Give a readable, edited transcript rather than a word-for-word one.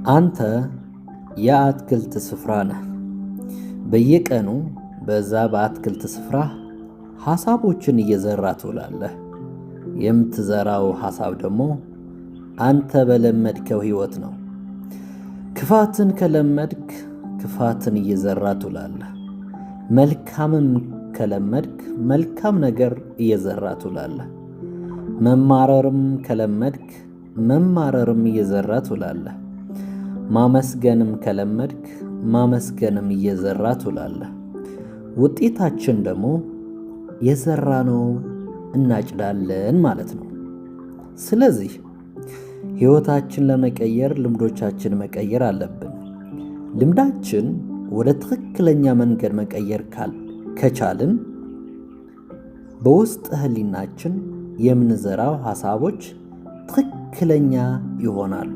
አንተ የአትክልት ስፍራ ነህ። በየቀኑ በዛ በአትክልት ስፍራ ሐሳቦችን እየዘራ ትውላለህ። የምትዘራው ሐሳብ ደግሞ አንተ በለመድከው ሕይወት ነው። ክፋትን ከለመድክ ክፋትን እየዘራ ትውላለህ። መልካምም ከለመድክ መልካም ነገር እየዘራ ትውላለህ። መማረርም ከለመድክ መማረርም እየዘራ ትውላለህ። ማመስገንም ከለመድክ ማመስገንም እየዘራ ትውላለህ። ውጤታችን ደግሞ የዘራነው እናጭዳለን ማለት ነው። ስለዚህ ሕይወታችን ለመቀየር ልምዶቻችን መቀየር አለብን። ልምዳችን ወደ ትክክለኛ መንገድ መቀየር ከቻልን በውስጥ ሕሊናችን የምንዘራው ሐሳቦች ትክክለኛ ይሆናሉ።